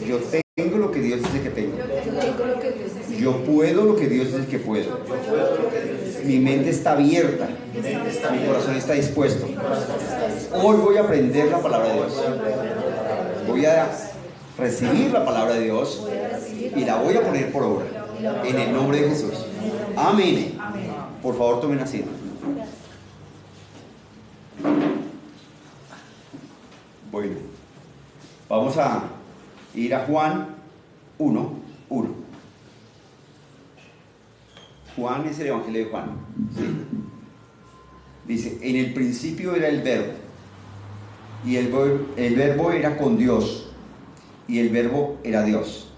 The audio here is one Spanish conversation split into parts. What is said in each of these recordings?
Yo tengo lo que Dios dice que tengo. Yo puedo lo que Dios dice que puedo. Mi mente está abierta. Mi corazón está dispuesto. Hoy voy a aprender la palabra de Dios. Voy a recibir la palabra de Dios y la voy a poner por obra. En el nombre de Jesús. Amén. Por favor, tomen asiento. Bueno, vamos a ir a Juan 1:1. Juan es el Evangelio de Juan. ¿Sí? Dice, en el principio era el verbo, y el verbo era con Dios, y el verbo era Dios.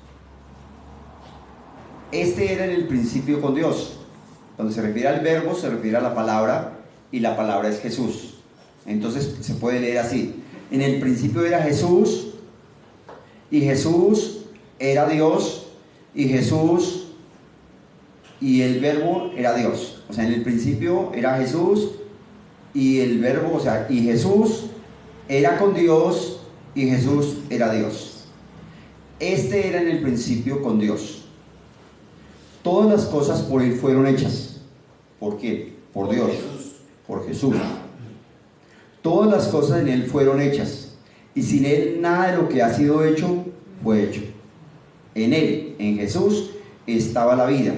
Este era en el principio con Dios. Cuando se refiere al verbo, se refiere a la palabra, y la palabra es Jesús. Entonces se puede leer así: en el principio era Jesús, y Jesús era Dios, y Jesús y el verbo era Dios. O sea, en el principio era Jesús, y el verbo, o sea, y Jesús era con Dios, y Jesús era Dios. Este era en el principio con Dios. Todas las cosas por Él fueron hechas. ¿Por qué? Por Dios, por Jesús. Todas las cosas en Él fueron hechas, y sin Él nada de lo que ha sido hecho fue hecho. En Él, en Jesús, estaba la vida,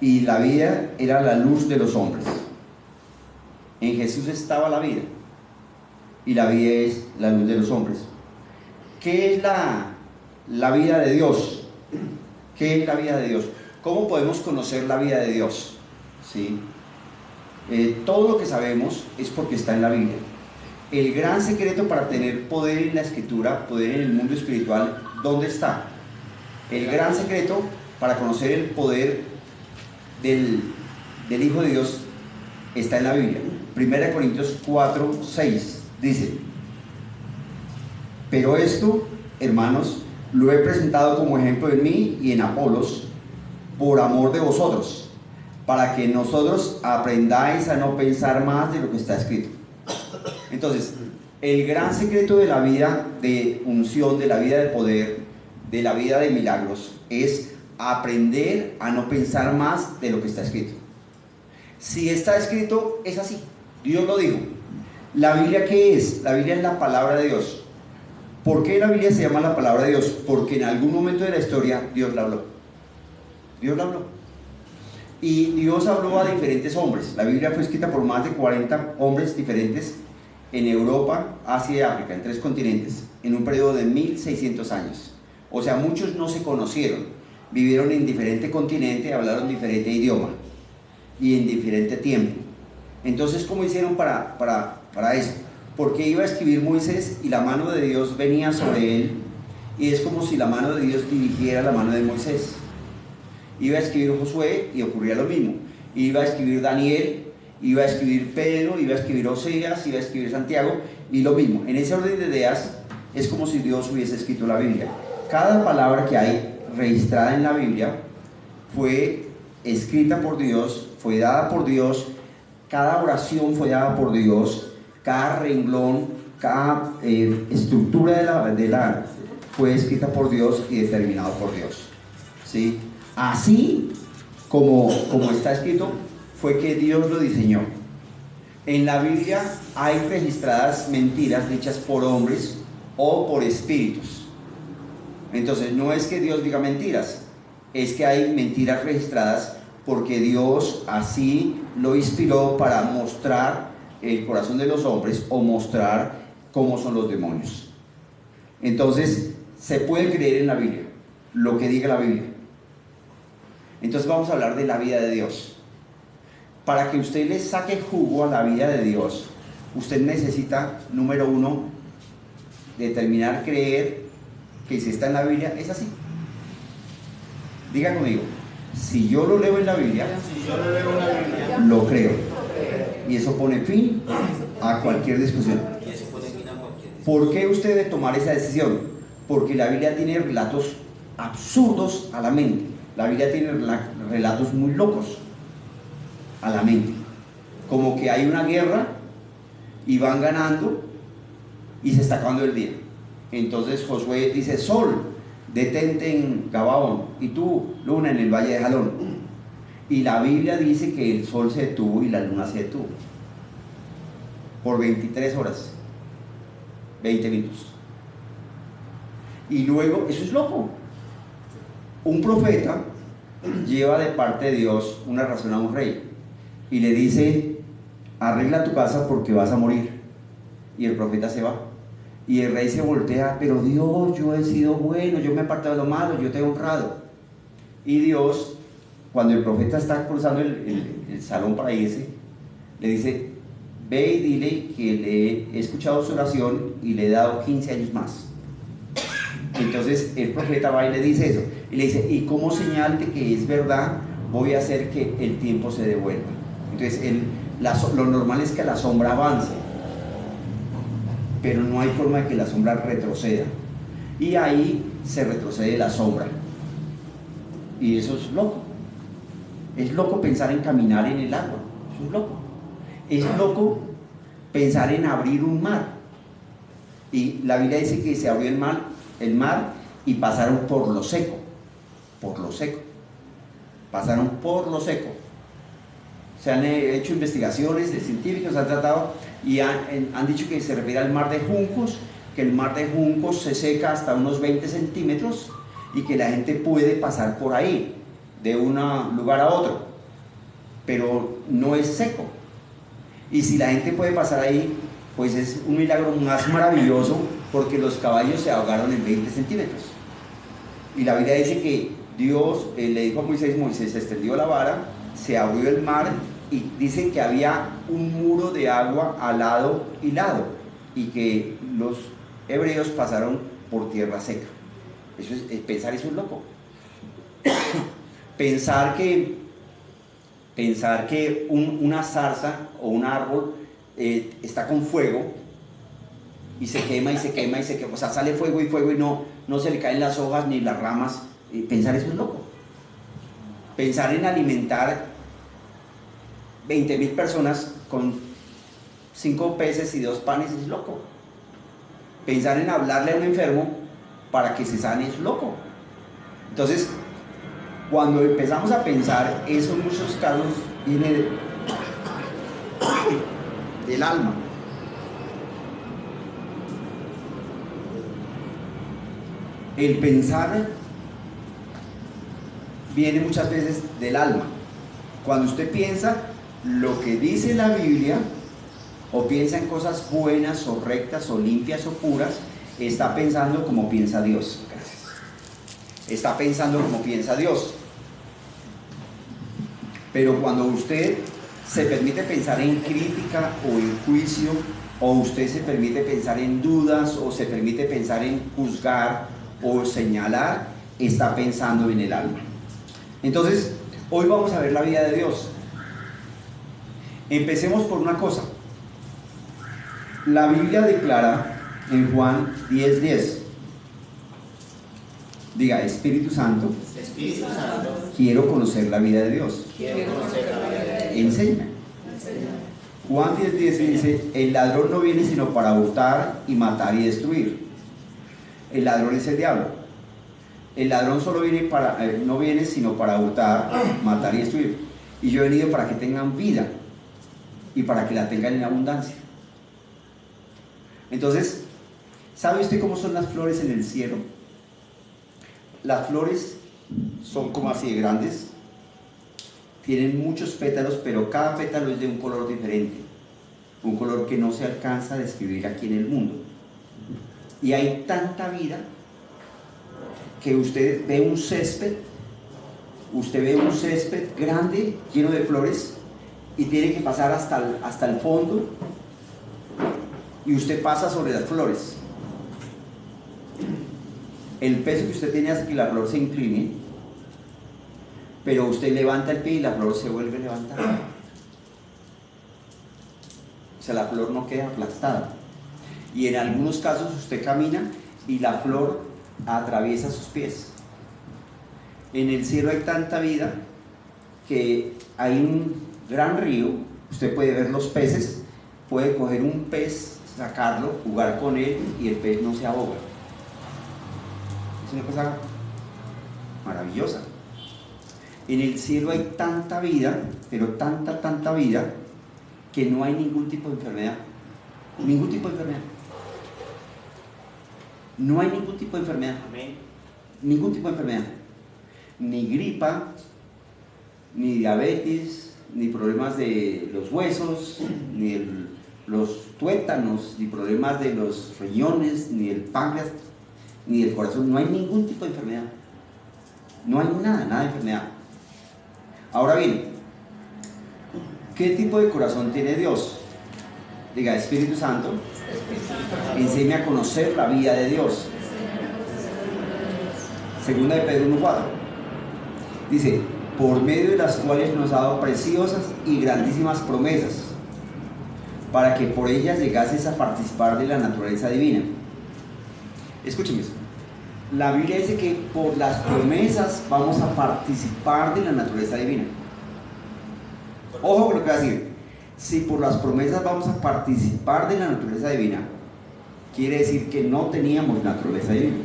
y la vida era la luz de los hombres. En Jesús estaba la vida, y la vida es la luz de los hombres. ¿Qué es la vida de Dios? ¿Qué es la vida de Dios? ¿Cómo podemos conocer la vida de Dios? ¿Sí? Todo lo que sabemos es porque está en la Biblia. El gran secreto para tener poder en la Escritura, poder en el mundo espiritual, ¿dónde está? El gran secreto para conocer el poder del Hijo de Dios está en la Biblia. 1 Corintios 4:6 dice: pero esto, hermanos, lo he presentado como ejemplo en mí y en Apolos, por amor de vosotros, para que nosotros aprendáis a no pensar más de lo que está escrito. Entonces, el gran secreto de la vida de unción, de la vida de poder, de la vida de milagros, es aprender a no pensar más de lo que está escrito. Si está escrito, es así. Dios lo dijo. ¿La Biblia qué es? La Biblia es la palabra de Dios. ¿Por qué la Biblia se llama la palabra de Dios? Porque en algún momento de la historia Dios la habló. Dios la habló. Y Dios habló a diferentes hombres. La Biblia fue escrita por más de 40 hombres diferentes en Europa, Asia y África, en 3 continentes, en un periodo de 1600 años. O sea, muchos no se conocieron, vivieron en diferente continente, hablaron diferente idioma y en diferente tiempo. Entonces, ¿cómo hicieron para eso? Porque iba a escribir Moisés y la mano de Dios venía sobre él, y es como si la mano de Dios dirigiera la mano de Moisés. Iba a escribir Josué y ocurría lo mismo. Iba a escribir Daniel, iba a escribir Pedro, iba a escribir Oseas, iba a escribir Santiago, y lo mismo. En ese orden de ideas es como si Dios hubiese escrito la Biblia. Cada palabra que hay registrada en la Biblia fue escrita por Dios, fue dada por Dios. Cada oración fue dada por Dios. Cada renglón, cada estructura de la fue escrita por Dios y determinado por Dios. ¿Sí? Así como está escrito, fue que Dios lo diseñó. En la Biblia hay registradas mentiras dichas por hombres o por espíritus. Entonces, no es que Dios diga mentiras, es que hay mentiras registradas porque Dios así lo inspiró para mostrar el corazón de los hombres o mostrar cómo son los demonios. Entonces, se puede creer en la Biblia, lo que diga la Biblia. Entonces vamos a hablar de la vida de Dios. Para que usted le saque jugo a la vida de Dios, usted necesita, número 1, determinar, creer que si está en la Biblia, es así. Diga conmigo, si yo lo leo en la Biblia, lo creo. Y eso pone fin a cualquier discusión. ¿Por qué usted debe tomar esa decisión? Porque la Biblia tiene relatos absurdos a la mente. La Biblia tiene relatos muy locos a la mente. Como que hay una guerra y van ganando y se está acabando el día. Entonces Josué dice: sol, detente en Gabaón, y tú, luna, en el valle de Jalón. Y la Biblia dice que el sol se detuvo y la luna se detuvo por 23 horas, 20 minutos. Y luego, eso es loco. Un profeta lleva de parte de Dios una razón a un rey y le dice: arregla tu casa porque vas a morir. Y el profeta se va. Y el rey se voltea: pero Dios, yo he sido bueno, yo me he apartado de lo malo, yo te he honrado. Y Dios, cuando el profeta está cruzando el salón para irse, le dice: ve y dile que le he escuchado su oración y le he dado 15 años más. Entonces el profeta va y le dice eso, y le dice: y como señal de que es verdad, voy a hacer que el tiempo se devuelva. Entonces lo normal es que la sombra avance, pero no hay forma de que la sombra retroceda, y ahí se retrocede la sombra. Y eso es loco. Es loco pensar en caminar en el agua, eso es loco. Es loco pensar en abrir un mar. Y la Biblia dice que se abrió el mar y pasaron por lo seco. Pasaron por lo seco. Se han hecho investigaciones de científicos, han tratado y han dicho que se refiere al mar de Juncos, que el mar de Juncos se seca hasta unos 20 centímetros y que la gente puede pasar por ahí de un lugar a otro, pero no es seco. Y si la gente puede pasar ahí, pues es un milagro más maravilloso, porque los caballos se ahogaron en 20 centímetros. Y la Biblia dice que Dios le dijo a Moisés extendió la vara, se abrió el mar, y dicen que había un muro de agua al lado y lado, y que los hebreos pasaron por tierra seca. Eso es, pensar eso es loco. Pensar que una zarza o un árbol está con fuego y se quema y se quema y se quema, o sea, sale fuego y no se le caen las hojas ni las ramas. Pensar eso es loco. Pensar en alimentar 20,000 personas con 5 peces y 2 panes es loco. Pensar en hablarle a un enfermo para que se sane es loco. Entonces, cuando empezamos a pensar eso, en muchos casos viene del alma. El pensar viene muchas veces del alma. Cuando usted piensa lo que dice la Biblia, o piensa en cosas buenas o rectas o limpias o puras, está pensando como piensa Dios. Está pensando como piensa Dios. Pero cuando usted se permite pensar en crítica o en juicio, o usted se permite pensar en dudas, o se permite pensar en juzgar o señalar, está pensando en el alma. Entonces, hoy vamos a ver la vida de Dios. Empecemos por una cosa. La Biblia declara en Juan 10:10. Diga: Espíritu Santo, quiero conocer la vida de Dios. Enseña. Juan 10:10 dice: el ladrón no viene sino para hurtar y matar y destruir. El ladrón es el diablo. El ladrón solo no viene sino para hurtar, matar y destruir. Y yo he venido para que tengan vida y para que la tengan en abundancia. Entonces, ¿sabe usted cómo son las flores en el cielo? Las flores son como así de grandes, tienen muchos pétalos, pero cada pétalo es de un color diferente, un color que no se alcanza a describir aquí en el mundo. Y hay tanta vida que usted ve un césped grande, lleno de flores, y tiene que pasar hasta el fondo, y usted pasa sobre las flores. El peso que usted tiene hace que la flor se incline, pero usted levanta el pie y la flor se vuelve a levantar. O sea, la flor no queda aplastada. Y en algunos casos usted camina y la flor atraviesa sus pies. En el cielo hay tanta vida que hay un gran río. Usted puede ver los peces, puede coger un pez, sacarlo, jugar con él, y el pez no se ahoga. Es una cosa maravillosa. En el cielo hay tanta vida, pero tanta vida, que no hay ningún tipo de enfermedad. Ningún tipo de enfermedad. No hay ningún tipo de enfermedad. Amén. Ningún tipo de enfermedad. Ni gripa, ni diabetes, ni problemas de los huesos, ni los tuétanos, ni problemas de los riñones, ni el páncreas, ni del corazón. No hay ningún tipo de enfermedad. No hay nada de enfermedad. Ahora bien, ¿qué tipo de corazón tiene Dios? Diga, Espíritu Santo, enséñame a conocer la vida de Dios. Segunda de Pedro 1:4. Dice, por medio de las cuales nos ha dado preciosas y grandísimas promesas, para que por ellas llegases a participar de la naturaleza divina. Escúcheme eso. La Biblia dice que por las promesas vamos a participar de la naturaleza divina. Ojo con lo que voy a decir. Si por las promesas vamos a participar de la naturaleza divina, quiere decir que no teníamos naturaleza divina.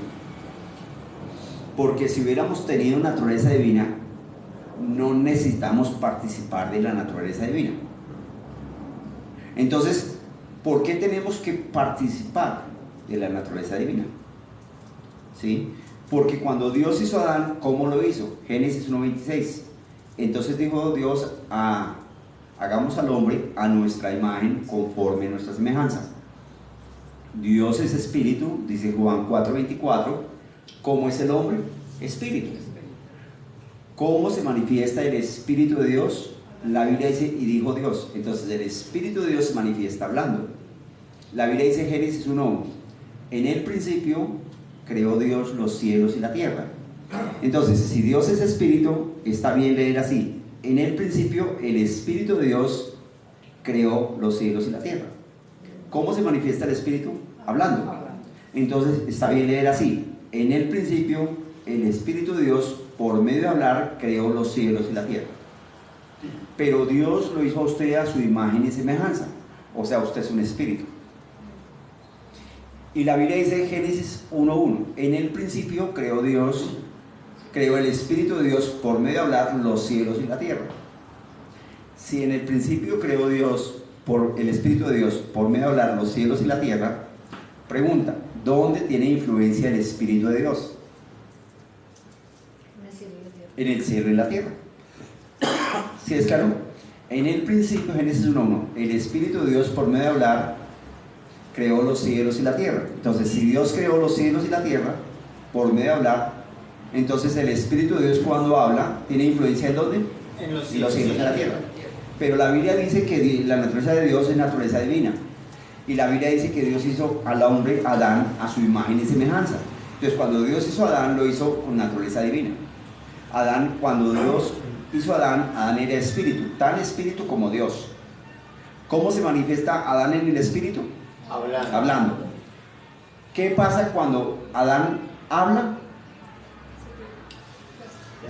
Porque si hubiéramos tenido naturaleza divina, no necesitamos participar de la naturaleza divina. Entonces, ¿por qué tenemos que participar de la naturaleza divina? ¿Sí? Porque cuando Dios hizo a Adán, ¿cómo lo hizo? Génesis 1:26. Entonces dijo Dios, hagamos al hombre a nuestra imagen, conforme a nuestra semejanza. Dios es espíritu, dice Juan 4:24. ¿Cómo es el hombre? Espíritu. ¿Cómo se manifiesta el Espíritu de Dios? La Biblia dice, y dijo Dios. Entonces el Espíritu de Dios se manifiesta hablando. La Biblia dice, Génesis 1:1, en el principio creó Dios los cielos y la tierra. Entonces, si Dios es espíritu, está bien leer así. En el principio, el Espíritu de Dios creó los cielos y la tierra. ¿Cómo se manifiesta el Espíritu? Hablando. Entonces, está bien leer así. En el principio, el Espíritu de Dios, por medio de hablar, creó los cielos y la tierra. Pero Dios lo hizo a usted a su imagen y semejanza. O sea, usted es un espíritu. Y la Biblia dice en Génesis 1:1, en el principio creó el Espíritu de Dios por medio de hablar los cielos y la tierra. Si en el principio creó Dios, por el Espíritu de Dios, por medio de hablar los cielos y la tierra, pregunta, ¿dónde tiene influencia el Espíritu de Dios? En el cielo y la tierra. ¿Sí es claro? En el principio, Génesis 1:1, el Espíritu de Dios por medio de hablar creó los cielos y la tierra. Entonces, si Dios creó los cielos y la tierra por medio de hablar, entonces el Espíritu de Dios cuando habla tiene influencia ¿en dónde? En los cielos y la tierra. Pero la Biblia dice que la naturaleza de Dios es naturaleza divina. Y la Biblia dice que Dios hizo al hombre, Adán, a su imagen y semejanza. Entonces, cuando Dios hizo a Adán, lo hizo con naturaleza divina. Adán, cuando Dios hizo a Adán, Adán era espíritu, tan espíritu como Dios. ¿Cómo se manifiesta Adán en el espíritu? Hablando. ¿Qué pasa cuando Adán habla?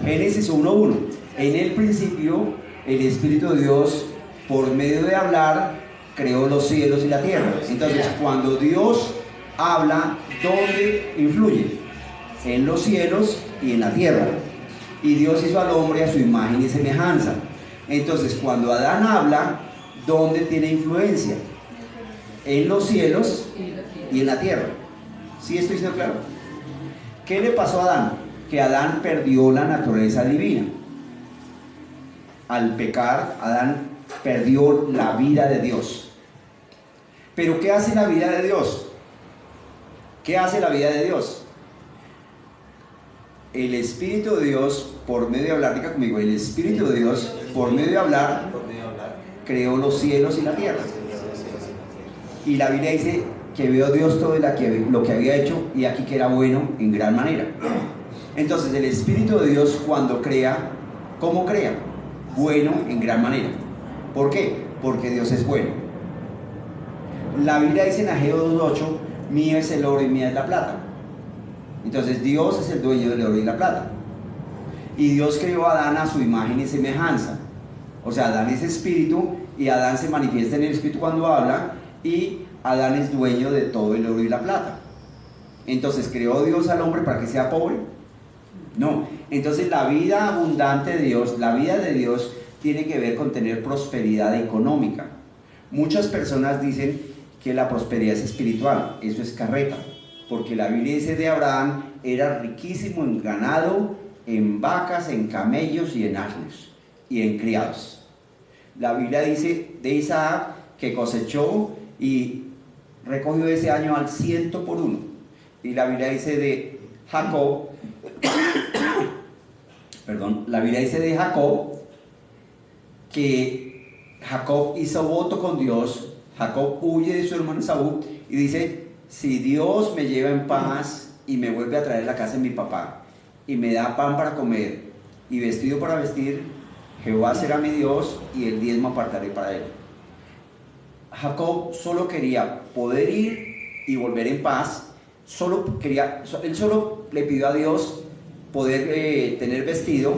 Génesis 1:1. En el principio, el Espíritu de Dios, por medio de hablar, creó los cielos y la tierra. Entonces, cuando Dios habla, ¿dónde influye? En los cielos y en la tierra. Y Dios hizo al hombre a su imagen y semejanza. Entonces, cuando Adán habla, ¿dónde tiene influencia? En los cielos y en la tierra. ¿Sí estoy siendo claro? ¿Qué le pasó a Adán? Que Adán perdió la naturaleza divina. Al pecar, Adán perdió la vida de Dios. Pero ¿qué hace la vida de Dios? ¿Qué hace la vida de Dios? El Espíritu de Dios, por medio de hablar, diga conmigo, el Espíritu de Dios, por medio de hablar, creó los cielos y la tierra. Y la Biblia dice que vio Dios todo lo que había hecho y aquí que era bueno en gran manera. Entonces el Espíritu de Dios cuando crea, ¿cómo crea? Bueno en gran manera. ¿Por qué? Porque Dios es bueno. La Biblia dice en Ageo 2:8, mío es el oro y mía es la plata. Entonces Dios es el dueño del oro y la plata. Y Dios creó a Adán a su imagen y semejanza. O sea, Adán es espíritu y Adán se manifiesta en el espíritu cuando habla y Adán es dueño de todo el oro y la plata. Entonces, ¿creó Dios al hombre para que sea pobre? No. Entonces, la vida abundante de Dios, la vida de Dios tiene que ver con tener prosperidad económica. Muchas personas dicen que la prosperidad es espiritual. Eso es carreta, porque la Biblia dice de Abraham era riquísimo en ganado, en vacas, en camellos y en asnos y en criados. La Biblia dice de Isaac que cosechó y recogió ese año al 100 por 1. Y la Biblia dice de Jacob, perdón, la Biblia dice de Jacob que Jacob hizo voto con Dios. Jacob huye de su hermano Esaú y dice: si Dios me lleva en paz y me vuelve a traer a la casa de mi papá y me da pan para comer y vestido para vestir, Jehová será mi Dios y el diezmo apartaré para él. Jacob solo quería poder ir y volver en paz. Él solo le pidió a Dios poder tener vestido,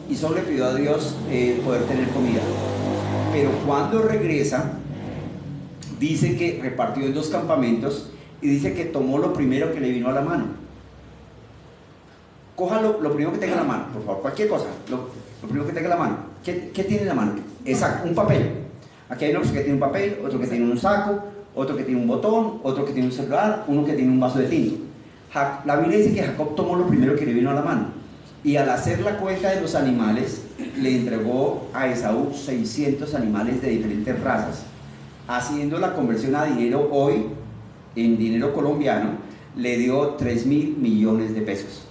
y solo le pidió a Dios poder tener comida. Pero cuando regresa, dice que repartió en 2 campamentos y dice que tomó lo primero que le vino a la mano. Cójalo, lo primero que tenga en la mano, por favor, cualquier cosa, lo primero que tenga en la mano. ¿Qué tiene en la mano? Exacto, un papel. Aquí hay uno que tiene un papel, otro que tiene un saco, otro que tiene un botón, otro que tiene un celular, uno que tiene un vaso de tinto. La Biblia dice que Jacob tomó lo primero que le vino a la mano, y al hacer la cuenta de los animales le entregó a Esaú 600 animales de diferentes razas. Haciendo la conversión a dinero hoy, en dinero colombiano, le dio 3.000 millones de pesos.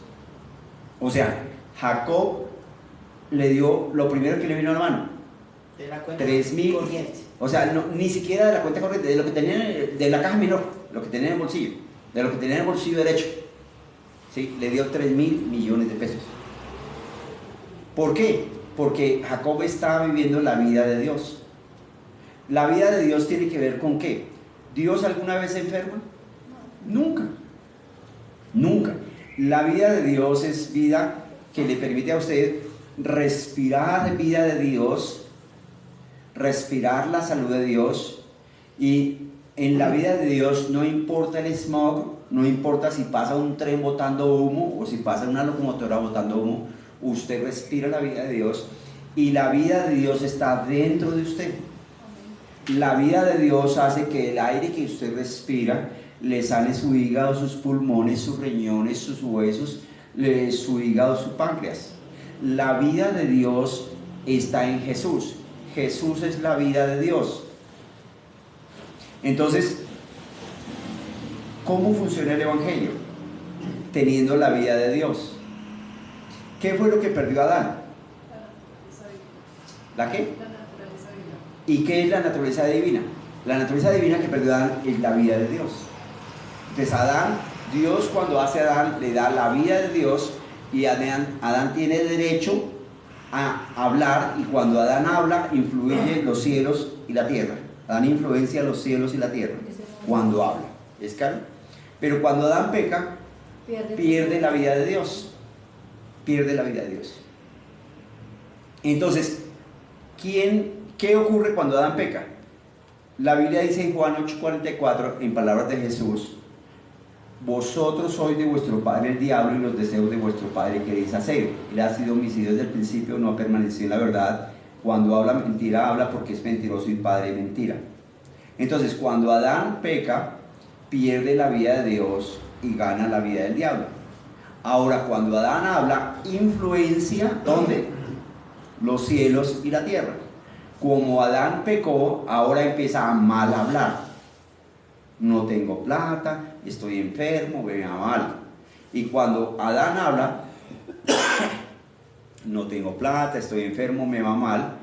O sea, Jacob le dio lo primero que le vino a la mano, de la cuenta 3.000, corriente. o sea, no, ni siquiera de la cuenta corriente, de lo que tenía, de la caja menor, lo que tenía en el bolsillo, de lo que tenía en el bolsillo derecho, ¿sí? Le dio 3.000 millones de pesos. ¿Por qué? Porque Jacob estaba viviendo la vida de Dios. La vida de Dios tiene que ver con ¿qué? ¿Dios alguna vez se enferma? Nunca. Nunca. La vida de Dios es vida que le permite a usted respirar vida de Dios, respirar la salud de Dios. Y en la vida de Dios no importa el smog, no importa si pasa un tren botando humo o si pasa una locomotora botando humo, usted respira la vida de Dios y la vida de Dios está dentro de usted. La vida de Dios hace que el aire que usted respira le sale su hígado, sus pulmones, sus riñones, sus huesos, su hígado, su páncreas. La vida de Dios está en Jesús. Jesús es la vida de Dios. Entonces, ¿cómo funciona el Evangelio? Teniendo la vida de Dios. ¿Qué fue lo que perdió Adán? ¿La qué? ¿Y qué es la naturaleza divina? La naturaleza divina que perdió Adán es la vida de Dios. Entonces Dios cuando hace a Adán le da la vida de Dios, y Adán tiene derecho a hablar, y cuando Adán habla influye los cielos y la tierra. Adán influencia los cielos y la tierra cuando habla. ¿Es claro? Pero cuando Adán peca, pierde la vida de Dios. Pierde la vida de Dios. Entonces, ¿qué ocurre cuando Adán peca? La Biblia dice en Juan 8:44, en palabras de Jesús: vosotros sois de vuestro padre el diablo, y los deseos de vuestro padre queréis hacer. Él ha sido homicidio desde el principio, no ha permanecido en la verdad. Cuando habla mentira, habla porque es mentiroso y padre de mentira. Entonces, cuando Adán peca, pierde la vida de Dios y gana la vida del diablo. Ahora, cuando Adán habla, influencia, ¿dónde? Los cielos y la tierra. Como Adán pecó, ahora empieza a mal hablar. No tengo plata, estoy enfermo, me va mal. Y cuando Adán habla, no tengo plata, estoy enfermo, me va mal,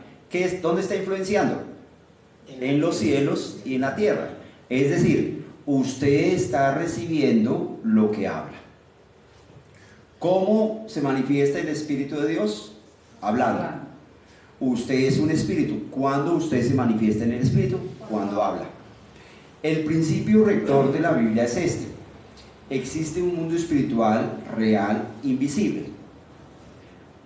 ¿dónde está influenciando? En los cielos y en la tierra. Es decir, usted está recibiendo lo que habla. ¿Cómo se manifiesta el Espíritu de Dios? Hablando. Usted es un espíritu. ¿Cuándo usted se manifiesta en el Espíritu? Cuando habla. El principio rector de la Biblia es este: existe un mundo espiritual real, invisible.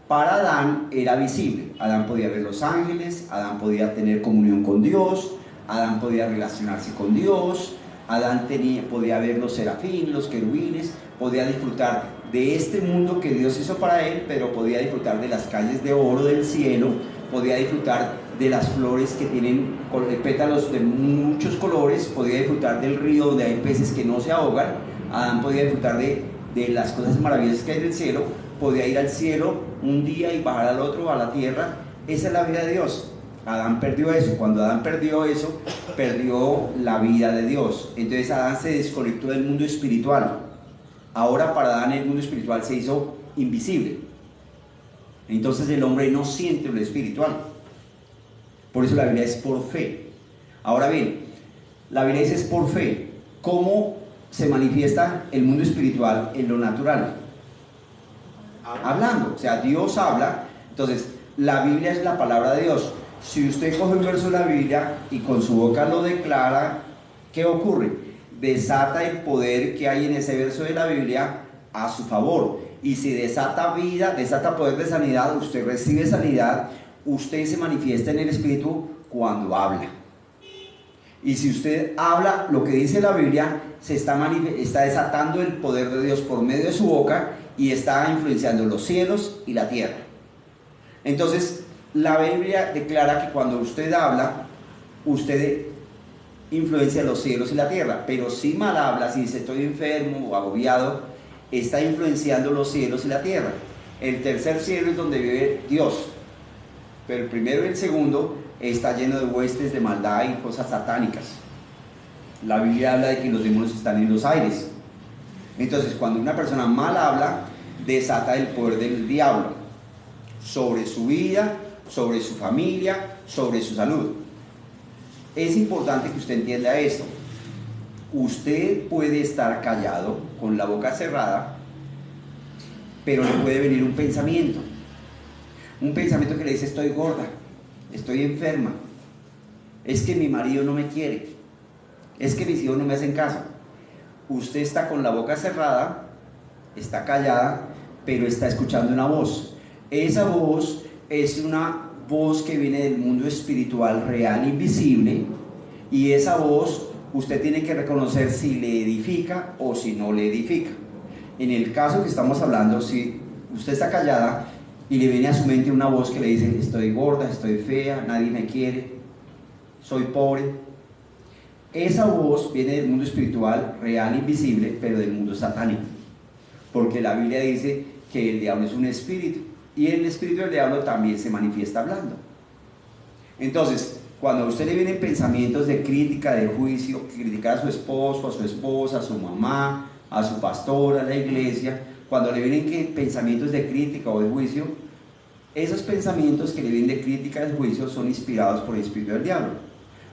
Para Adán era visible. Adán podía ver los ángeles, Adán podía tener comunión con Dios, Adán podía relacionarse con Dios, Adán podía ver los serafín, los querubines, podía disfrutar de este mundo que Dios hizo para él, pero podía disfrutar de las calles de oro del cielo, podía disfrutar de las flores que tienen pétalos de muchos colores, podía disfrutar del río donde hay peces que no se ahogan. Adán podía disfrutar de las cosas maravillosas que hay del cielo, podía ir al cielo un día y bajar al otro, a la tierra. Esa es la vida de Dios. Adán perdió eso. Cuando Adán perdió eso, perdió la vida de Dios. Entonces Adán se desconectó del mundo espiritual. Ahora para Adán el mundo espiritual se hizo invisible. Entonces el hombre no siente lo espiritual. Por eso la Biblia es por fe. Ahora bien, la Biblia dice es por fe. ¿Cómo se manifiesta el mundo espiritual en lo natural? Hablando. O sea, Dios habla. Entonces, la Biblia es la palabra de Dios. Si usted coge un verso de la Biblia y con su boca lo declara, ¿qué ocurre? Desata el poder que hay en ese verso de la Biblia a su favor. Y si desata vida, desata poder de sanidad, usted recibe sanidad, usted se manifiesta en el Espíritu cuando habla. Y si usted habla lo que dice la Biblia, se está desatando el poder de Dios por medio de su boca y está influenciando los cielos y la tierra. Entonces, la Biblia declara que cuando usted habla, usted influencia los cielos y la tierra, pero si mal habla, si dice estoy enfermo o agobiado, está influenciando los cielos y la tierra. El tercer cielo es donde vive Dios, pero el primero y el segundo está lleno de huestes de maldad y cosas satánicas. La Biblia habla de que los demonios están en los aires. Entonces, cuando una persona mal habla, desata el poder del diablo sobre su vida, sobre su familia, sobre su salud. Es importante que usted entienda esto. Usted puede estar callado, con la boca cerrada, pero le puede venir un pensamiento que le dice estoy gorda, estoy enferma, es que mi marido no me quiere, es que mis hijos no me hacen caso. Usted está con la boca cerrada, está callada, pero está escuchando una voz. Esa voz es una voz que viene del mundo espiritual real, invisible, y esa voz usted tiene que reconocer si le edifica o si no le edifica. En el caso que estamos hablando, si usted está callada y le viene a su mente una voz que le dice estoy gorda, estoy fea, nadie me quiere, soy pobre, esa voz viene del mundo espiritual real, invisible, pero del mundo satánico, porque la Biblia dice que el diablo es un espíritu y el espíritu del diablo también se manifiesta hablando. Entonces, cuando a usted le vienen pensamientos de crítica, de juicio, criticar a su esposo, a su esposa, a su mamá, a su pastor, a la iglesia, cuando le vienen pensamientos de crítica o de juicio, esos pensamientos que le vienen de crítica, de juicio, son inspirados por el espíritu del diablo.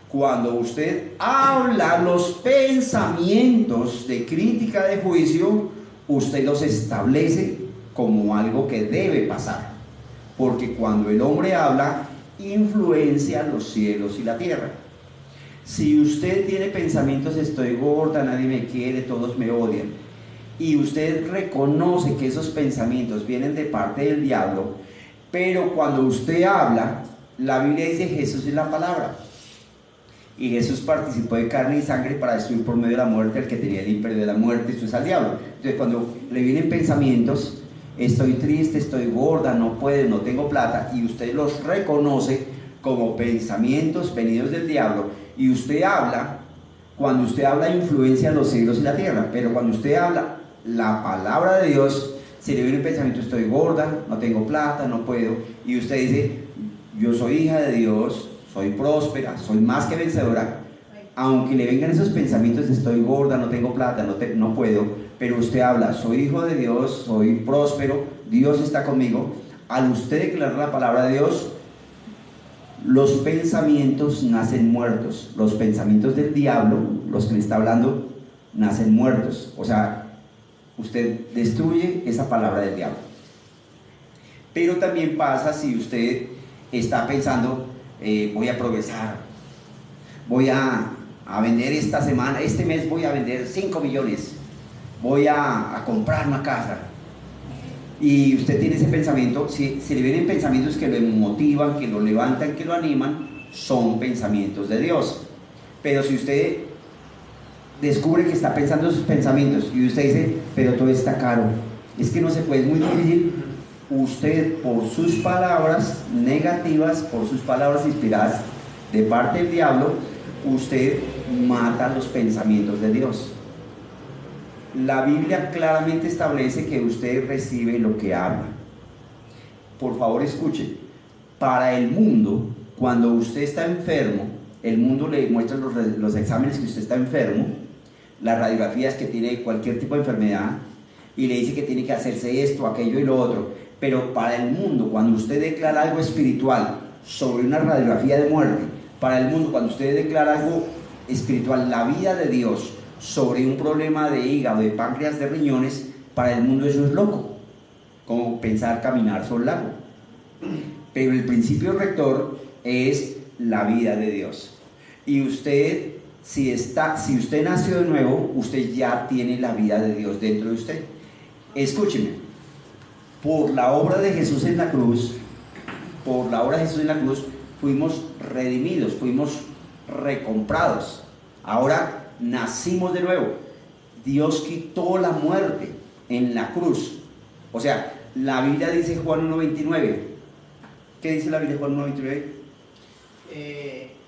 Cuando usted habla los pensamientos de crítica, de juicio, usted los establece como algo que debe pasar, porque cuando el hombre habla, influencia los cielos y la tierra. Si usted tiene pensamientos estoy gorda, nadie me quiere, todos me odian, y usted reconoce que esos pensamientos vienen de parte del diablo, pero cuando usted habla, la Biblia dice Jesús es la palabra, y Jesús participó de carne y sangre para destruir por medio de la muerte al que tenía el imperio de la muerte, esto es al diablo. Entonces cuando le vienen pensamientos estoy triste, estoy gorda, no puedo, no tengo plata, y usted los reconoce como pensamientos venidos del diablo, y usted habla, cuando usted habla influencia los cielos y la tierra, pero cuando usted habla la palabra de Dios, si le viene un pensamiento estoy gorda, no tengo plata, no puedo, y usted dice yo soy hija de Dios, soy próspera, soy más que vencedora, aunque le vengan esos pensamientos de estoy gorda, no tengo plata, no puedo, pero usted habla, soy hijo de Dios, soy próspero, Dios está conmigo. Al usted declarar la palabra de Dios, los pensamientos nacen muertos. Los pensamientos del diablo, los que le está hablando, nacen muertos. O sea, usted destruye esa palabra del diablo. Pero también pasa si usted está pensando, voy a progresar, voy a vender esta semana, este mes voy a vender 5 millones, voy a comprar una casa, y usted tiene ese pensamiento, si le vienen pensamientos que lo motivan, que lo levantan, que lo animan, son pensamientos de Dios. Pero si usted descubre que está pensando sus pensamientos y usted dice, pero todo está caro. Es que no se puede, es muy difícil. Usted, por sus palabras negativas, por sus palabras inspiradas de parte del diablo, usted mata los pensamientos de Dios. La Biblia claramente establece que usted recibe lo que habla. Por favor, escuche. Para el mundo, cuando usted está enfermo, el mundo le muestra los exámenes que usted está enfermo, las radiografías que tiene cualquier tipo de enfermedad, y le dice que tiene que hacerse esto, aquello y lo otro. Pero para el mundo, cuando usted declara algo espiritual sobre una radiografía de muerte, para el mundo, cuando usted declara algo espiritual, la vida de Dios, sobre un problema de hígado, de páncreas, de riñones, para el mundo eso es loco, como pensar caminar sobre el lago. Pero el principio rector es la vida de Dios. Y usted, si usted nació de nuevo, usted ya tiene la vida de Dios dentro de usted. Escúcheme, por la obra de Jesús en la cruz, fuimos redimidos, fuimos recomprados. Ahora nacimos de nuevo. Dios quitó la muerte en la cruz. O sea, la Biblia dice Juan 1:29. ¿Qué dice la Biblia de Juan 1:29?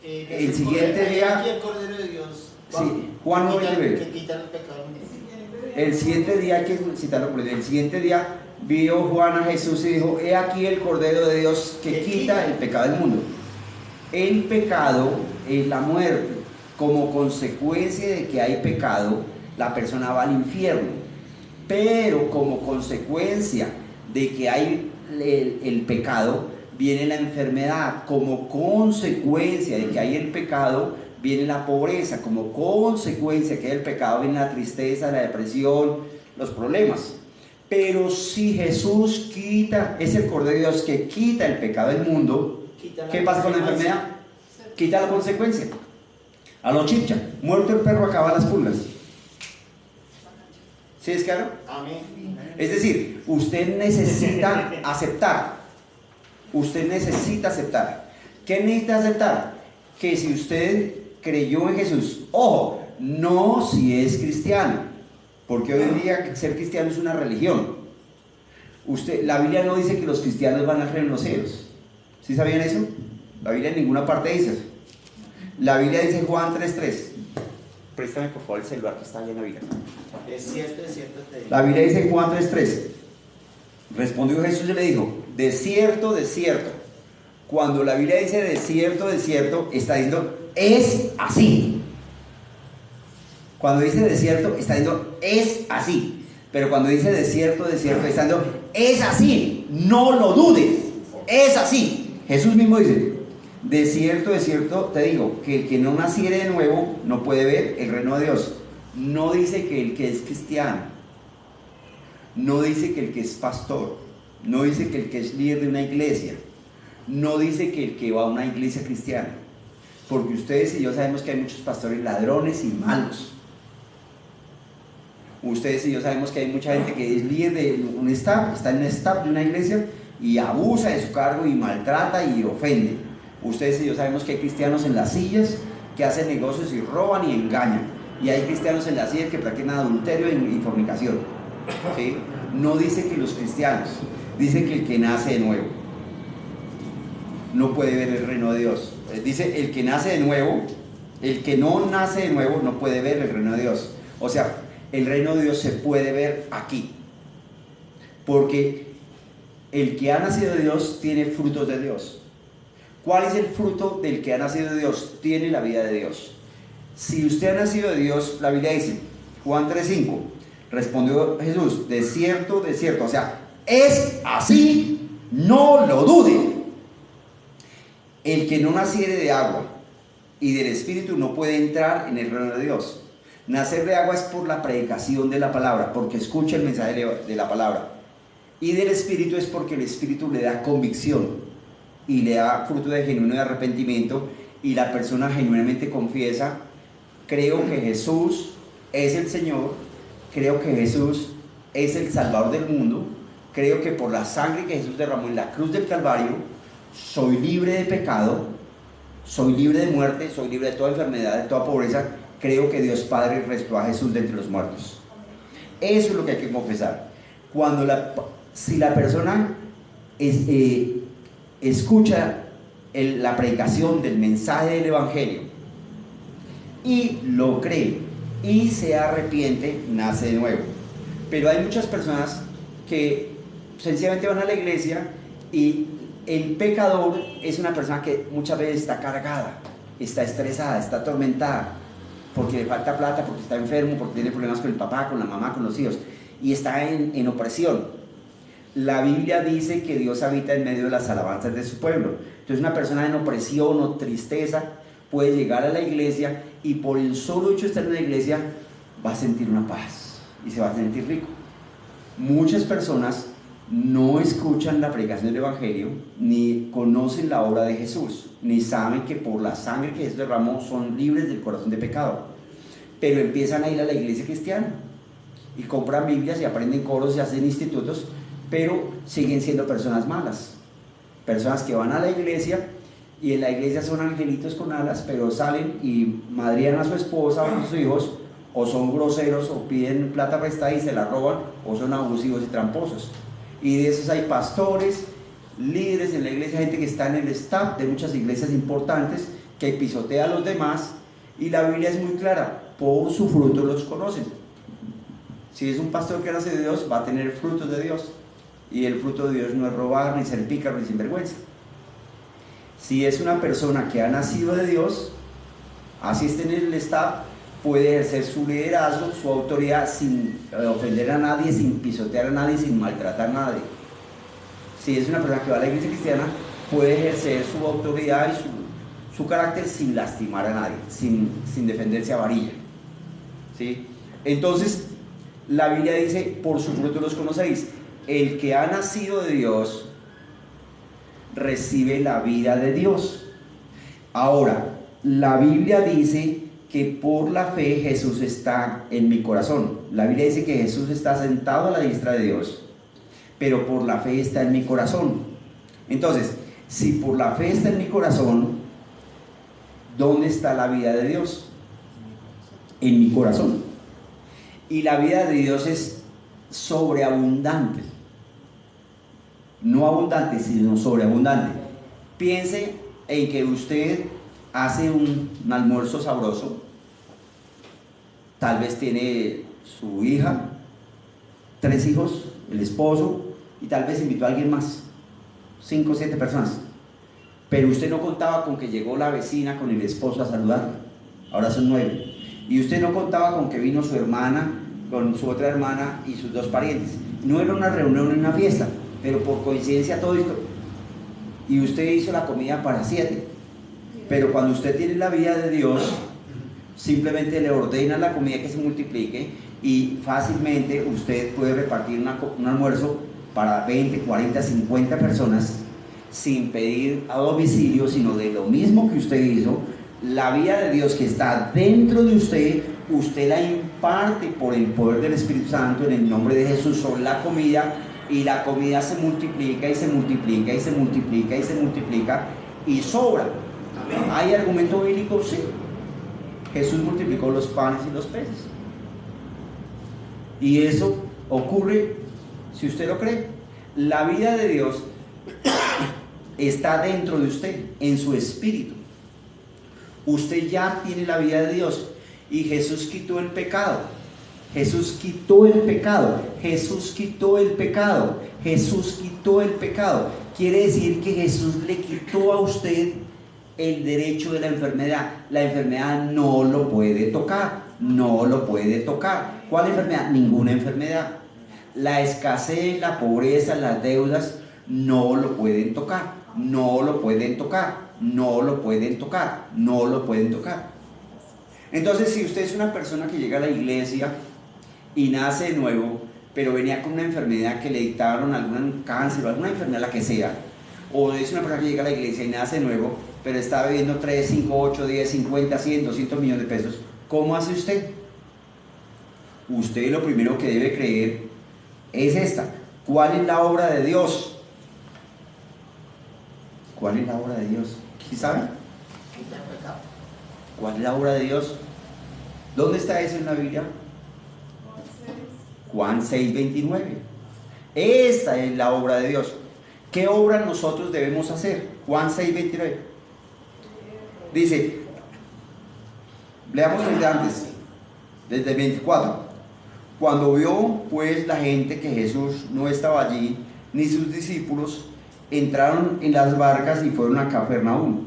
El siguiente día. Aquí el Cordero de Dios. Sí, Juan 1:29. Que quita el pecado. El siguiente día, hay que citarlo por el siguiente día, vio Juan a Jesús y dijo: he aquí el Cordero de Dios que quita el pecado del mundo. El pecado es la muerte. Como consecuencia de que hay pecado, la persona va al infierno. Pero como consecuencia de que hay el pecado, viene la enfermedad. Como consecuencia de que hay el pecado, viene la pobreza. Como consecuencia de que hay el pecado, viene la tristeza, la depresión, los problemas. Pero si Jesús es el Cordero de Dios que quita el pecado del mundo, ¿qué pasa con la enfermedad? Quita la consecuencia. A lo chicha, muerto el perro acaba las pulgas. ¿Sí es claro? Amén. Es decir, usted necesita aceptar. Usted necesita aceptar. ¿Qué necesita aceptar? Que si usted creyó en Jesús, ojo, no si es cristiano, porque hoy en día ser cristiano es una religión. La Biblia no dice que los cristianos van al reino de los cielos. ¿Sí sabían eso? La Biblia en ninguna parte dice eso. La Biblia dice Juan 3:3. Préstame por favor el celular que está ahí en la Biblia. Es cierto te digo. La Biblia dice Juan 3:3. Respondió Jesús y le dijo: de cierto, de cierto. Cuando la Biblia dice de cierto, está diciendo es así. Cuando dice de cierto, está diciendo es así. Pero cuando dice de cierto, está diciendo es así. No lo dudes. Es así. Jesús mismo dice: de cierto te digo, que el que no naciere de nuevo no puede ver el reino de Dios. No dice que el que es cristiano, no dice que el que es pastor, no dice que el que es líder de una iglesia, no dice que el que va a una iglesia cristiana, porque ustedes y yo sabemos que hay muchos pastores ladrones y malos. Ustedes y yo sabemos que hay mucha gente que es líder de un staff, está en un staff de una iglesia y abusa de su cargo y maltrata y ofende. Ustedes y yo sabemos que hay cristianos en las sillas que hacen negocios y roban y engañan. Y hay cristianos en las sillas que practican adulterio y fornicación. ¿Sí? No dice que los cristianos, dice que el que nace de nuevo no puede ver el reino de Dios. Dice el que nace de nuevo, el que no nace de nuevo no puede ver el reino de Dios. O sea, el reino de Dios se puede ver aquí. Porque el que ha nacido de Dios tiene frutos de Dios. ¿Cuál es el fruto del que ha nacido de Dios? Tiene la vida de Dios. Si usted ha nacido de Dios, la Biblia dice, Juan 3:5, respondió Jesús: de cierto, o sea, es así, no lo dude. El que no naciere de agua y del Espíritu no puede entrar en el reino de Dios. Nacer de agua es por la predicación de la palabra, porque escucha el mensaje de la palabra. Y del Espíritu es porque el Espíritu le da convicción y le da fruto de genuino arrepentimiento, y la persona genuinamente confiesa: creo que Jesús es el Señor, creo que Jesús es el Salvador del mundo, creo que por la sangre que Jesús derramó en la cruz del Calvario, soy libre de pecado, soy libre de muerte, soy libre de toda enfermedad, de toda pobreza, creo que Dios Padre resucitó a Jesús de entre los muertos. Eso es lo que hay que confesar. Si la persona escucha la predicación del mensaje del Evangelio y lo cree y se arrepiente, nace de nuevo. Pero hay muchas personas que sencillamente van a la iglesia y el pecador es una persona que muchas veces está cargada, está estresada, está atormentada, porque le falta plata, porque está enfermo, porque tiene problemas con el papá, con la mamá, con los hijos, y está en opresión. La Biblia dice que Dios habita en medio de las alabanzas de su pueblo. Entonces una persona en opresión o tristeza puede llegar a la iglesia y por el solo hecho de estar en la iglesia va a sentir una paz y se va a sentir rico. Muchas personas no escuchan la predicación del Evangelio, ni conocen la obra de Jesús, ni saben que por la sangre que Jesús derramó son libres del corazón de pecado, pero empiezan a ir a la iglesia cristiana y compran Biblias y aprenden coros y hacen institutos, pero siguen siendo personas malas, personas que van a la iglesia y en la iglesia son angelitos con alas, pero salen y madrían a su esposa o a sus hijos, o son groseros o piden plata prestada y se la roban, o son abusivos y tramposos. Y de esos hay pastores, líderes en la iglesia, gente que está en el staff de muchas iglesias importantes, que pisotea a los demás, y la Biblia es muy clara: por su fruto los conocen. Si es un pastor que nace de Dios, va a tener frutos de Dios, y el fruto de Dios no es robar, ni ser pícaro, ni sinvergüenza. Si es una persona que ha nacido de Dios, así esté en el staff, puede ejercer su liderazgo, su autoridad, sin ofender a nadie, sin pisotear a nadie, sin maltratar a nadie. Si es una persona que va a la iglesia cristiana, puede ejercer su autoridad y su carácter sin lastimar a nadie, sin defenderse a varilla, ¿sí? Entonces la Biblia dice: por su fruto los conoceréis. El que ha nacido de Dios recibe la vida de Dios. Ahora, la Biblia dice que por la fe Jesús está en mi corazón. La Biblia dice que Jesús está sentado a la diestra de Dios, pero por la fe está en mi corazón. Entonces, si por la fe está en mi corazón, ¿dónde está la vida de Dios? En mi corazón. Y la vida de Dios es sobreabundante. No abundante, sino sobreabundante. Piense en que usted hace un almuerzo sabroso, tal vez tiene su hija, 3 hijos, el esposo, y tal vez invitó a alguien más, 5 o 7 personas, pero usted no contaba con que llegó la vecina con el esposo a saludarla, ahora son 9, y usted no contaba con que vino su hermana con su otra hermana y sus 2 parientes. No era una reunión ni una fiesta, pero por coincidencia todo esto, y usted hizo la comida para 7. Pero cuando usted tiene la vida de Dios, simplemente le ordena la comida que se multiplique y fácilmente usted puede repartir un almuerzo para 20, 40, 50 personas sin pedir a domicilio, sino de lo mismo que usted hizo. La vida de Dios que está dentro de usted, usted la imparte por el poder del Espíritu Santo en el nombre de Jesús sobre la comida, y la comida se multiplica y se multiplica y se multiplica y se multiplica y sobra. ¿Hay argumento bíblico? Sí. Jesús multiplicó los panes y los peces. Y eso ocurre si usted lo cree. La vida de Dios está dentro de usted, en su espíritu. Usted ya tiene la vida de Dios. Y Jesús quitó el pecado. Jesús quitó el pecado. Jesús quitó el pecado. Jesús quitó el pecado. Quiere decir que Jesús le quitó a usted el derecho de la enfermedad. La enfermedad no lo puede tocar, no lo puede tocar. ¿Cuál enfermedad? Ninguna enfermedad. La escasez, la pobreza, las deudas no lo pueden tocar, no lo pueden tocar, no lo pueden tocar, no lo pueden tocar. Entonces, si usted es una persona que llega a la iglesia y nace de nuevo, pero venía con una enfermedad que le dictaron, algún cáncer o alguna enfermedad, la que sea, o es una persona que llega a la iglesia y nace de nuevo, pero está bebiendo 3, 5, 8, 10, 50, 100, 200 millones de pesos, ¿cómo hace usted? Usted lo primero que debe creer es esta: ¿cuál es la obra de Dios? ¿Cuál es la obra de Dios? ¿Sí saben? ¿Cuál es la obra de Dios? ¿Dónde está eso en la Biblia? Juan 6:29. Esta es la obra de Dios. ¿Qué obra nosotros debemos hacer? Juan 6:29. Dice, leamos desde antes, desde el 24. Cuando vio pues la gente que Jesús no estaba allí, ni sus discípulos, entraron en las barcas y fueron a Capernaum,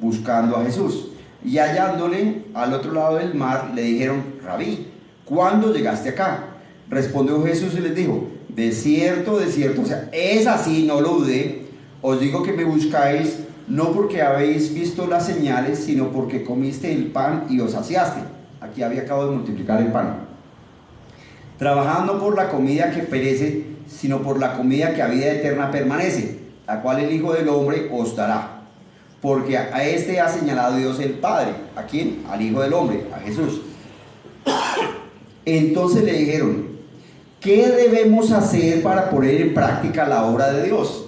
buscando a Jesús. Y hallándole al otro lado del mar, le dijeron: Rabí, ¿cuándo llegaste acá? Respondió Jesús y les dijo: de cierto, o sea, es así, no lo dudé, os digo que me buscáis, no porque habéis visto las señales, sino porque comiste el pan y os saciaste. Aquí acabo de multiplicar el pan. Trabajando por la comida que perece, sino por la comida que a vida eterna permanece, la cual el Hijo del Hombre os dará. Porque a este ha señalado Dios el Padre. ¿A quién? Al Hijo del Hombre, a Jesús. Entonces le dijeron: ¿qué debemos hacer para poner en práctica la obra de Dios?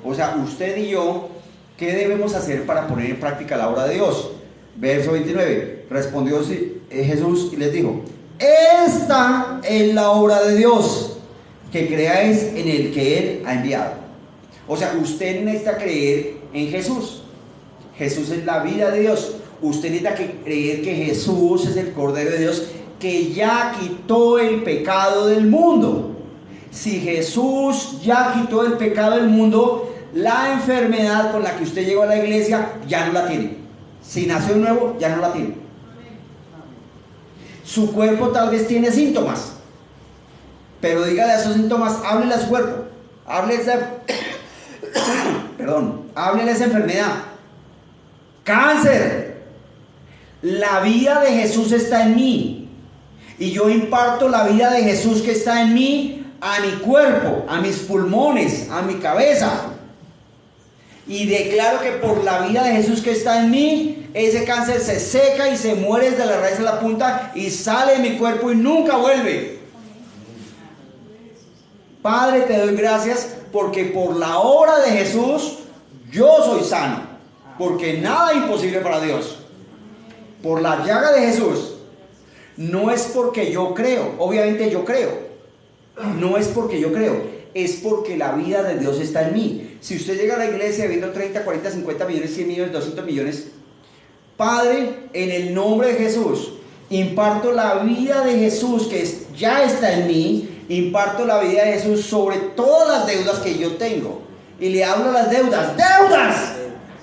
O sea, usted y yo, ¿qué debemos hacer para poner en práctica la obra de Dios? Verso 29. Respondió Jesús y les dijo: esta es la obra de Dios, que creáis en el que Él ha enviado. O sea, usted necesita creer en Jesús. Jesús es la vida de Dios. Usted necesita creer que Jesús es el Cordero de Dios, que ya quitó el pecado del mundo. Si Jesús ya quitó el pecado del mundo, la enfermedad con la que usted llegó a la iglesia ya no la tiene. Si nació nuevo, ya no la tiene. Su cuerpo tal vez tiene síntomas, pero dígale a esos síntomas, háblele a su cuerpo, háblele a esa enfermedad. Cáncer. La vida de Jesús está en mí, y yo imparto la vida de Jesús que está en mí a mi cuerpo, a mis pulmones, a mi cabeza, y declaro que por la vida de Jesús que está en mí, ese cáncer se seca y se muere desde la raíz a la punta y sale de mi cuerpo y nunca vuelve. Padre, te doy gracias porque por la obra de Jesús yo soy sano, porque nada es imposible para Dios. Por la llaga de Jesús. No es porque yo creo, obviamente yo creo, no es porque yo creo, es porque la vida de Dios está en mí. Si usted llega a la iglesia viendo 30, 40, 50 millones, 100 millones, 200 millones, Padre, en el nombre de Jesús, imparto la vida de Jesús que ya está en mí, imparto la vida de Jesús sobre todas las deudas que yo tengo. Y le hablo a las deudas, ¡deudas!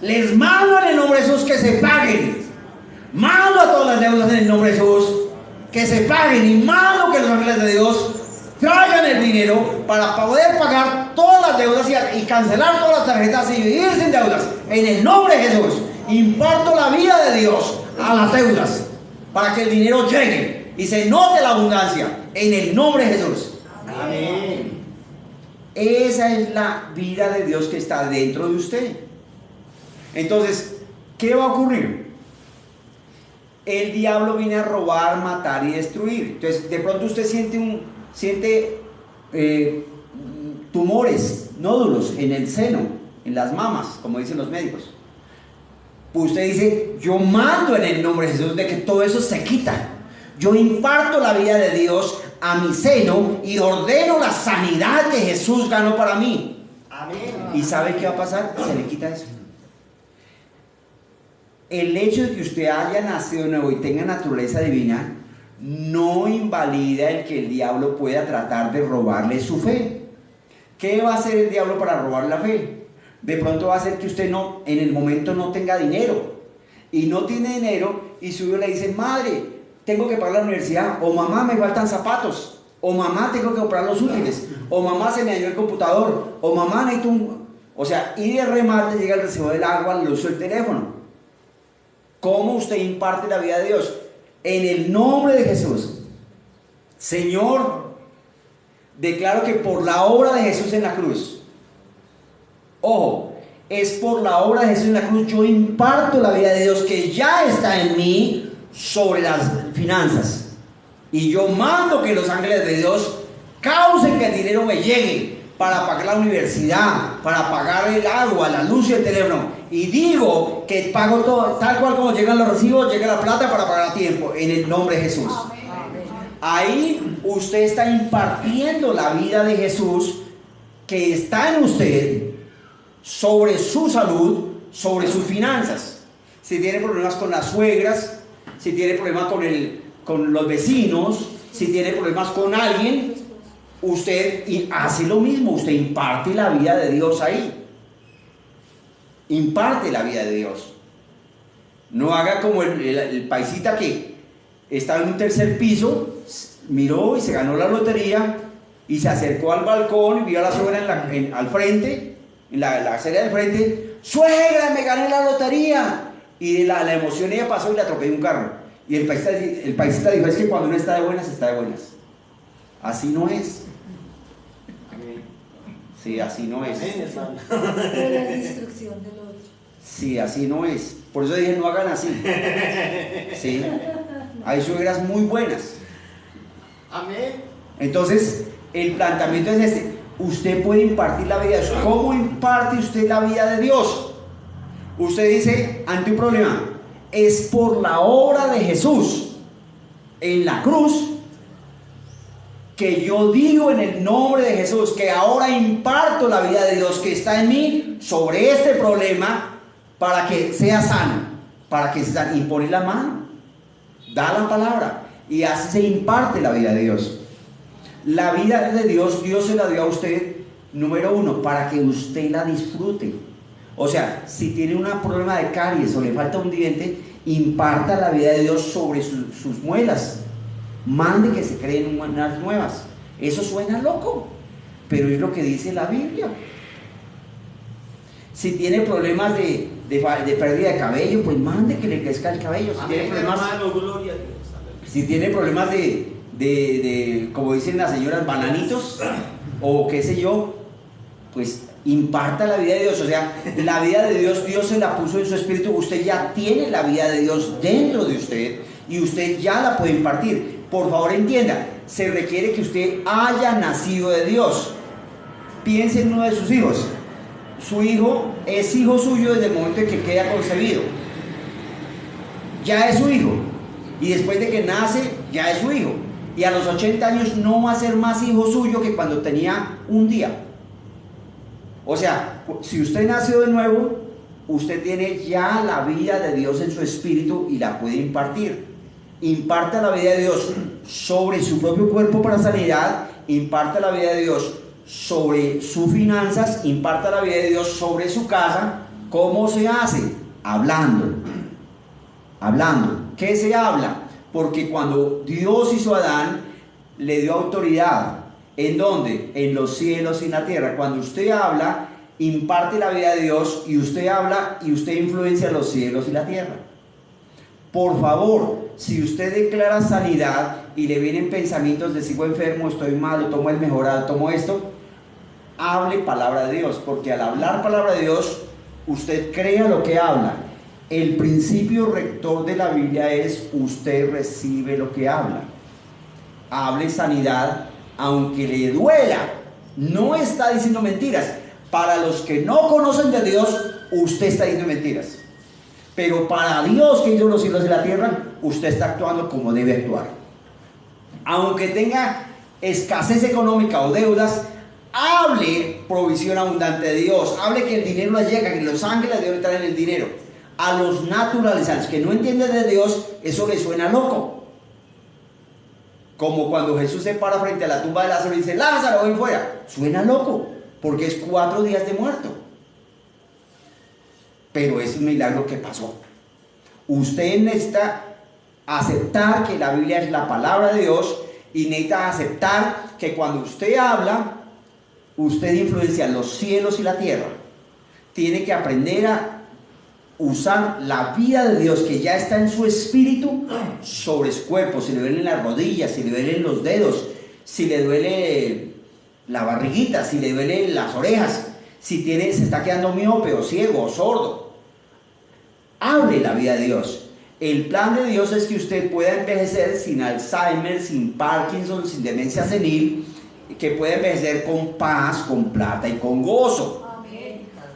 Les mando en el nombre de Jesús que se paguen. Mando a todas las deudas en el nombre de Jesús que se paguen, y mando que los ángeles de Dios traigan el dinero para poder pagar todas las deudas y cancelar todas las tarjetas y vivir sin deudas. En el nombre de Jesús, imparto la vida de Dios a las deudas para que el dinero llegue y se note la abundancia. En el nombre de Jesús. Amén. Esa es la vida de Dios que está dentro de usted. Entonces, ¿qué va a ocurrir? El diablo viene a robar, matar y destruir. Entonces, de pronto usted siente tumores, nódulos en el seno, en las mamas, como dicen los médicos. Pues usted dice: yo mando en el nombre de Jesús de que todo eso se quita. Yo imparto la vida de Dios a mi seno y ordeno la sanidad que Jesús ganó para mí. Amén. ¿Y sabe qué va a pasar? Se le quita eso. El hecho de que usted haya nacido de nuevo y tenga naturaleza divina no invalida el que el diablo pueda tratar de robarle su fe. ¿Qué va a hacer el diablo para robar la fe? De pronto va a hacer que usted en el momento no tenga dinero, y no tiene dinero, y su hijo le dice: madre, tengo que pagar la universidad, o mamá, me faltan zapatos, o mamá, tengo que comprar los útiles, o mamá, se me dañó el computador, o mamá, necesito o sea, y de remate llega el recibo del agua, el uso del teléfono. ¿Cómo usted imparte la vida de Dios? En el nombre de Jesús. Señor, declaro que por la obra de Jesús en la cruz, ojo, es por la obra de Jesús en la cruz, yo imparto la vida de Dios que ya está en mí sobre las finanzas. Y yo mando que los ángeles de Dios causen que el dinero me llegue, para pagar la universidad, para pagar el agua, la luz y el teléfono. Y digo que pago todo, tal cual como llegan los recibos, llega la plata para pagar a tiempo, en el nombre de Jesús. Ahí usted está impartiendo la vida de Jesús que está en usted sobre su salud, sobre sus finanzas. Si tiene problemas con las suegras, si tiene problemas con los vecinos, si tiene problemas con alguien, usted hace lo mismo, usted imparte la vida de Dios ahí. Imparte la vida de Dios. No haga como el paisita que estaba en un tercer piso, miró y se ganó la lotería y se acercó al balcón y vio a la suegra al frente, en la acera del frente. ¡Suegra, me gané la lotería! Y de la emoción ella pasó y le atropelló un carro. Y el paisita dijo, es que cuando uno está de buenas, está de buenas. Así no es. Sí, así no es. Pero la destrucción del otro. Sí, así no es. Por eso dije, no hagan así. Sí. Hay suegras muy buenas. Amén. Entonces, el planteamiento es este. Usted puede impartir la vida de Dios. ¿Cómo imparte usted la vida de Dios? Usted dice, ante un problema, es por la obra de Jesús en la cruz que yo digo en el nombre de Jesús que ahora imparto la vida de Dios que está en mí sobre este problema para que sea sano, para que se sane. Y pone la mano, da la palabra y así se imparte la vida de Dios. La vida de Dios, Dios se la dio a usted, número uno, para que usted la disfrute. O sea, si tiene un problema de caries o le falta un diente, imparta la vida de Dios sobre sus muelas. Mande que se creen unas nuevas. Eso suena loco, pero es lo que dice la Biblia. Si tiene problemas de pérdida de cabello, pues mande que le crezca el cabello. Si tiene problemas, hermano, gloria a Dios. si tiene problemas de, como dicen las señoras, bananitos, o qué sé yo, pues imparta la vida de Dios. O sea, la vida de Dios, Dios se la puso en su espíritu. Usted ya tiene la vida de Dios dentro de usted y usted ya la puede impartir. Por favor, entienda, se requiere que usted haya nacido de Dios. Piense en uno de sus hijos. Su hijo es hijo suyo desde el momento en que queda concebido. Ya es su hijo. Y después de que nace, ya es su hijo. Y a los 80 años no va a ser más hijo suyo que cuando tenía un día. O sea, si usted nació de nuevo, usted tiene ya la vida de Dios en su espíritu y la puede impartir. Imparta la vida de Dios sobre su propio cuerpo para sanidad, imparta la vida de Dios sobre sus finanzas, imparta la vida de Dios sobre su casa. ¿Cómo se hace? Hablando. Hablando. ¿Qué se habla? Porque cuando Dios hizo a Adán, le dio autoridad. ¿En dónde? En los cielos y en la tierra. Cuando usted habla, imparte la vida de Dios y usted habla y usted influencia los cielos y la tierra. Por favor, si usted declara sanidad y le vienen pensamientos de sigo enfermo, estoy malo, tomo el mejorado, tomo esto, hable palabra de Dios, porque al hablar palabra de Dios, usted crea lo que habla. El principio rector de la Biblia es usted recibe lo que habla. Hable sanidad, aunque le duela. No está diciendo mentiras. Para los que no conocen de Dios, usted está diciendo mentiras. Pero para Dios que hizo los cielos y la tierra, usted está actuando como debe actuar. Aunque tenga escasez económica o deudas, hable provisión abundante de Dios. Hable que el dinero le llega, que los ángeles deben traer el dinero. A los naturales, a los que no entienden de Dios, eso les suena loco. Como cuando Jesús se para frente a la tumba de Lázaro y dice, Lázaro, ven fuera. Suena loco, porque es 4 días de muerto. Pero es un milagro que pasó. Usted necesita aceptar que la Biblia es la palabra de Dios y necesita aceptar que cuando usted habla, usted influencia los cielos y la tierra. Tiene que aprender a usar la vida de Dios que ya está en su espíritu sobre su cuerpo. Si le duelen las rodillas, si le duelen los dedos, si le duele la barriguita, si le duelen las orejas, si se está quedando miope o ciego o sordo, hable la vida de Dios. El plan de Dios es que usted pueda envejecer sin Alzheimer, sin Parkinson, sin demencia senil, que puede envejecer con paz, con plata y con gozo.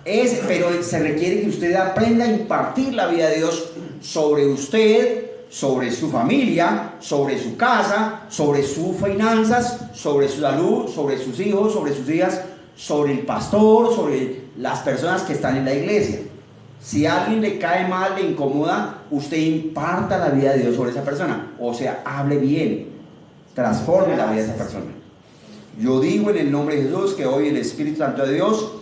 Pero se requiere que usted aprenda a impartir la vida de Dios sobre usted, sobre su familia, sobre su casa, sobre sus finanzas, sobre su salud, sobre sus hijos, sobre sus hijas, sobre el pastor, sobre las personas que están en la iglesia. Si a alguien le cae mal, le incomoda, usted imparta la vida de Dios sobre esa persona. O sea, hable bien, transforme la vida de esa persona. Yo digo en el nombre de Jesús que hoy el Espíritu Santo de Dios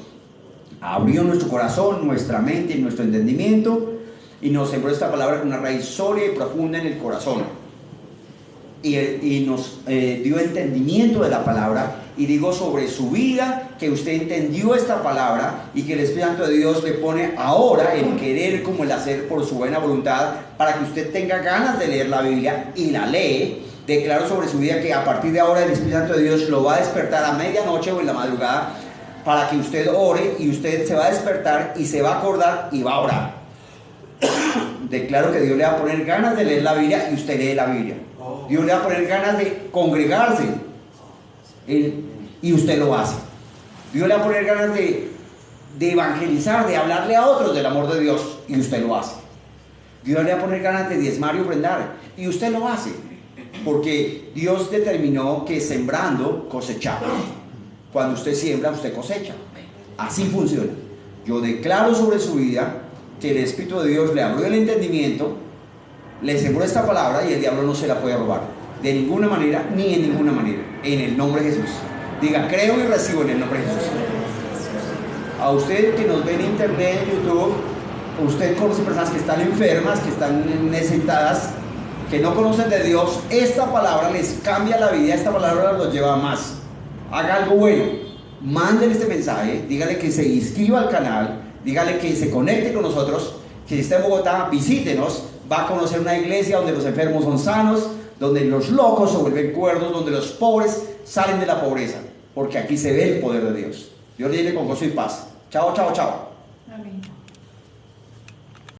abrió nuestro corazón, nuestra mente y nuestro entendimiento y nos sembró esta palabra con una raíz sólida y profunda en el corazón y nos dio entendimiento de la palabra. Y digo sobre su vida que usted entendió esta palabra y que el Espíritu Santo de Dios le pone ahora el querer como el hacer por su buena voluntad para que usted tenga ganas de leer la Biblia y la lee. Declaro sobre su vida que a partir de ahora el Espíritu Santo de Dios lo va a despertar a medianoche o en la madrugada para que usted ore, y usted se va a despertar y se va a acordar y va a orar. Declaro que Dios le va a poner ganas de leer la Biblia y usted lee la Biblia. Dios le va a poner ganas de congregarse y usted lo hace. Dios le va a poner ganas de evangelizar, de hablarle a otros del amor de Dios y usted lo hace. Dios le va a poner ganas de diezmar y ofrendar y usted lo hace. Porque Dios determinó que sembrando cosechamos. Cuando usted siembra, usted cosecha. Así funciona. Yo declaro sobre su vida que el Espíritu de Dios le abrió el entendimiento, le sembró esta palabra y el diablo no se la puede robar. De ninguna manera, ni en ninguna manera. En el nombre de Jesús. Diga, creo y recibo en el nombre de Jesús. A usted que nos ve en internet, en YouTube, usted conoce personas que están enfermas, que están necesitadas, que no conocen de Dios. Esta palabra les cambia la vida, esta palabra los lleva a más. Haga algo bueno, mándele este mensaje, dígale que se inscriba al canal, dígale que se conecte con nosotros, que si está en Bogotá, visítenos, va a conocer una iglesia donde los enfermos son sanos, donde los locos se vuelven cuerdos, donde los pobres salen de la pobreza, porque aquí se ve el poder de Dios. Dios le llene con gozo y paz. Chao, chao, chao. Amén.